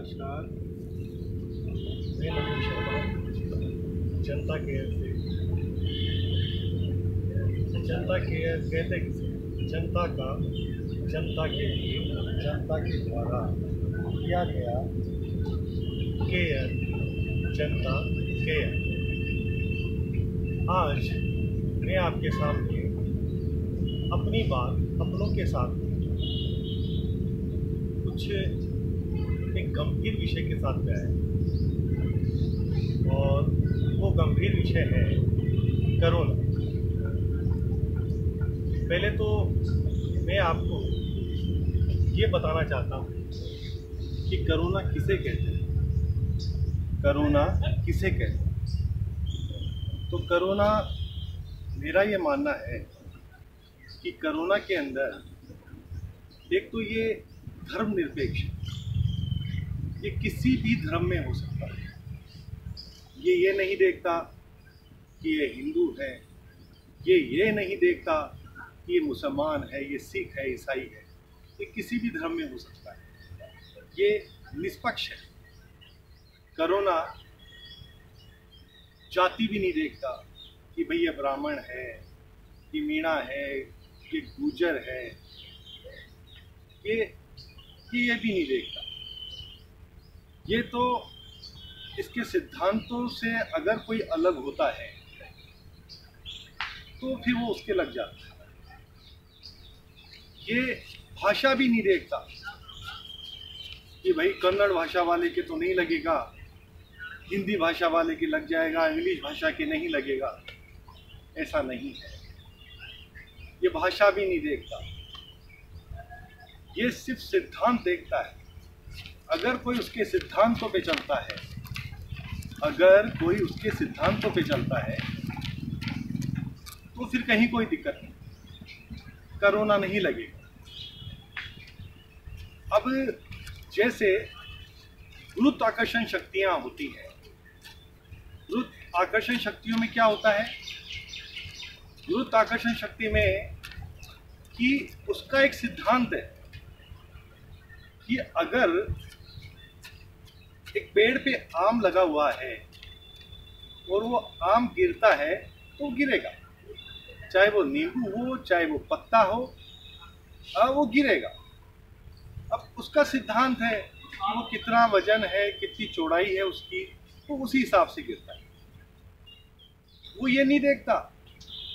नमस्कार, मैं नवीन शर्मा जनता केयर से। जनता केयर कहते किसे? जनता का जनता के लिए जनता के द्वारा किया गया केयर, जनता केयर। आज मैं आपके सामने अपनी बात अपनों के साथ कुछ एक गंभीर विषय के साथ में आया, और वो गंभीर विषय है कोरोना। पहले तो मैं आपको ये बताना चाहता हूँ कि कोरोना किसे कहते हैं। कोरोना किसे कहते हैं? तो कोरोना, मेरा ये मानना है कि कोरोना के अंदर एक तो ये धर्मनिरपेक्ष, ये किसी भी धर्म में हो सकता है। ये नहीं देखता कि ये हिंदू है, ये नहीं देखता कि ये मुसलमान है, ये सिख है, ईसाई है। ये किसी भी धर्म में हो सकता है, ये निष्पक्ष है। कोरोना जाति भी नहीं देखता कि भाई ये ब्राह्मण है, ये मीणा है, ये गुर्जर है, ये भी नहीं देखता। ये तो इसके सिद्धांतों से अगर कोई अलग होता है तो फिर वो उसके लग जाता है। ये भाषा भी नहीं देखता कि भाई कन्नड़ भाषा वाले के तो नहीं लगेगा, हिंदी भाषा वाले के लग जाएगा, इंग्लिश भाषा के नहीं लगेगा। ऐसा नहीं है। ये भाषा भी नहीं देखता, ये सिर्फ सिद्धांत देखता है। अगर कोई उसके सिद्धांतों पे चलता है, अगर कोई उसके सिद्धांतों पे चलता है तो फिर कहीं कोई दिक्कत नहीं, कोरोना नहीं लगेगा। अब जैसे गुरुत्वाकर्षण शक्तियां होती हैं, गुरुत्वाकर्षण शक्तियों में क्या होता है? गुरुत्वाकर्षण शक्ति में कि उसका एक सिद्धांत है कि अगर एक पेड़ पे आम लगा हुआ है और वो आम गिरता है तो गिरेगा, चाहे वो नींबू हो, चाहे वो पत्ता हो, वो गिरेगा। अब उसका सिद्धांत है कि वो कितना वजन है, कितनी चौड़ाई है उसकी, तो उसी हिसाब से गिरता है। वो ये नहीं देखता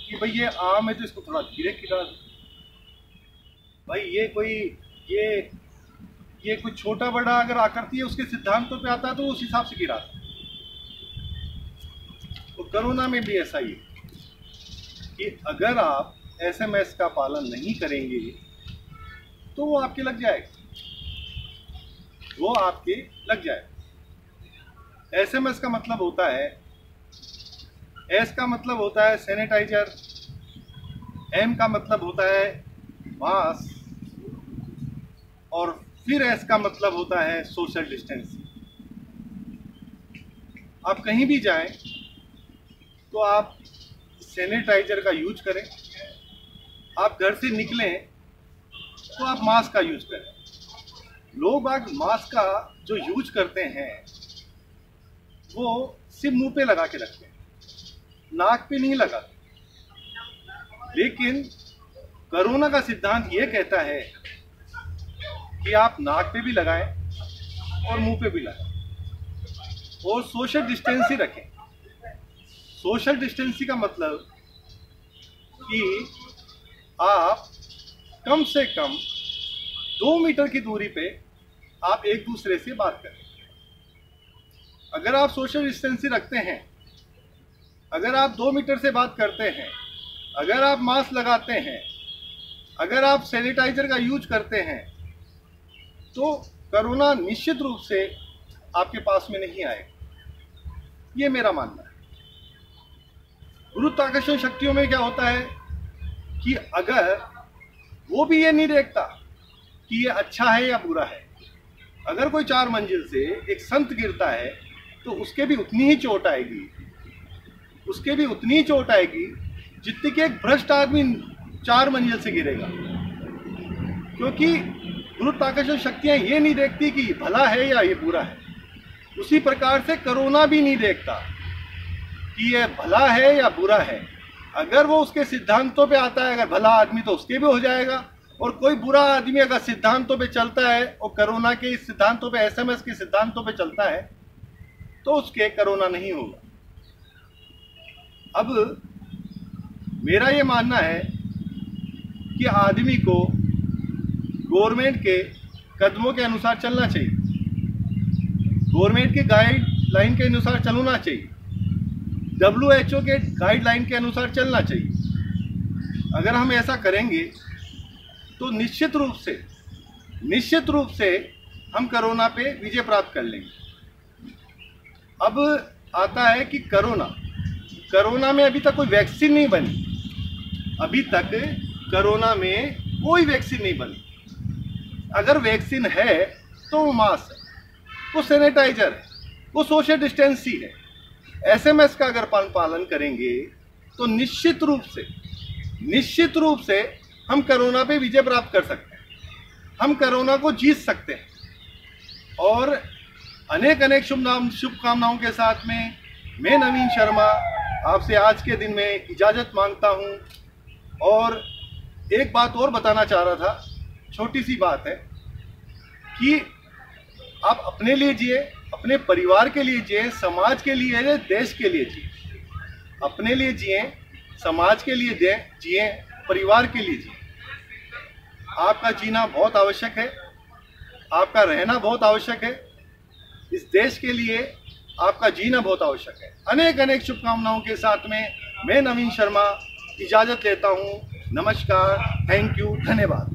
कि भाई ये आम है तो इसको थोड़ा धीरे गिरा दो, भाई ये कुछ छोटा बड़ा अगर आकृति है उसके सिद्धांतों पे आता है तो उस हिसाब से गिराता है। तो कोरोना में भी ऐसा ही है कि अगर आप एसएमएस का पालन नहीं करेंगे तो वो आपके लग जाएगा, वो आपके लग जाएगा। एसएमएस का मतलब होता है, एस का मतलब होता है सैनिटाइजर, एम का मतलब होता है मास्क, और फिर एस का मतलब होता है सोशल डिस्टेंसिंग। आप कहीं भी जाएं तो आप सैनिटाइजर का यूज करें, आप घर से निकलें तो आप मास्क का यूज करें। लोग आज मास्क का जो यूज करते हैं वो सिर्फ मुंह पे लगा के रखते हैं, नाक पे नहीं लगाते। लेकिन कोरोना का सिद्धांत ये कहता है कि आप नाक पे भी लगाएं और मुंह पे भी लगाएं, और सोशल डिस्टेंसिंग रखें। सोशल डिस्टेंसिंग का मतलब कि आप कम से कम 2 मीटर की दूरी पे आप एक दूसरे से बात करें। अगर आप सोशल डिस्टेंसिंग रखते हैं, अगर आप 2 मीटर से बात करते हैं, अगर आप मास्क लगाते हैं, अगर आप सैनिटाइजर का यूज करते हैं, तो कोरोना निश्चित रूप से आपके पास में नहीं आएगा। ये मेरा मानना है। गुरुत्वाकर्षण शक्तियों में क्या होता है कि अगर वो भी ये नहीं देखता कि ये अच्छा है या बुरा है, अगर कोई 4 मंजिल से एक संत गिरता है तो उसके भी उतनी ही चोट आएगी, उसके भी उतनी ही चोट आएगी जितनी कि एक भ्रष्ट आदमी 4 मंजिल से गिरेगा। क्योंकि गुरुत्वाकर्षण शक्तियाँ ये नहीं देखती कि भला है या ये बुरा है। उसी प्रकार से कोरोना भी नहीं देखता कि ये भला है या बुरा है। अगर वो उसके सिद्धांतों पे आता है, अगर भला आदमी तो उसके भी हो जाएगा, और कोई बुरा आदमी अगर सिद्धांतों पे चलता है और कोरोना के सिद्धांतों पे, एसएमएस के सिद्धांतों पे चलता है, तो उसके कोरोना नहीं होगा। अब मेरा ये मानना है कि आदमी को गवर्नमेंट के कदमों के अनुसार चलना चाहिए, गवर्नमेंट के गाइडलाइन के अनुसार चलना चाहिए, WHO के गाइडलाइन के अनुसार चलना चाहिए। अगर हम ऐसा करेंगे तो निश्चित रूप से हम कोरोना पे विजय प्राप्त कर लेंगे। अब आता है कि कोरोना में अभी तक कोई वैक्सीन नहीं बनी, अभी तक कोरोना में कोई वैक्सीन नहीं बनी। अगर वैक्सीन है तो वो मास्क है, वो सैनिटाइजर है, वो सोशल डिस्टेंसिंग है। एसएमएस का अगर पालन करेंगे तो निश्चित रूप से हम कोरोना पे विजय प्राप्त कर सकते हैं, हम कोरोना को जीत सकते हैं। और अनेक शुभकामनाओं के साथ में मैं नवीन शर्मा आपसे आज के दिन में इजाज़त मांगता हूं। और एक बात और बताना चाह रहा था, छोटी सी बात है कि आप अपने लिए जिए, अपने परिवार के लिए जिए, समाज के लिए, देश के लिए जिए। अपने लिए जिए, समाज के लिए जिए, परिवार के लिए जिए। आपका जीना बहुत आवश्यक है, आपका रहना बहुत आवश्यक है, इस देश के लिए आपका जीना बहुत आवश्यक है। अनेक शुभकामनाओं के साथ में मैं नवीन शर्मा इजाज़त लेता हूँ। नमस्कार, थैंक यू, धन्यवाद।